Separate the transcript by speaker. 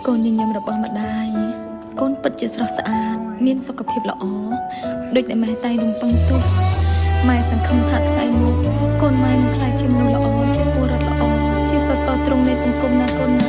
Speaker 1: កូនញញឹមរបស់ម្ដាយកូនពិតជាស្រស់ស្អាតមានសុខភាពល្អដូចដែលម៉ែតែងរំពឹងទុកម៉ែសង្ឃឹមថាថ្ងៃមុខកូនម៉ែនឹងក្លាយជាមនុស្សល្អជាពលរដ្ឋល្អជាសសរទ្រូងនៃសង្គមណាកូនណា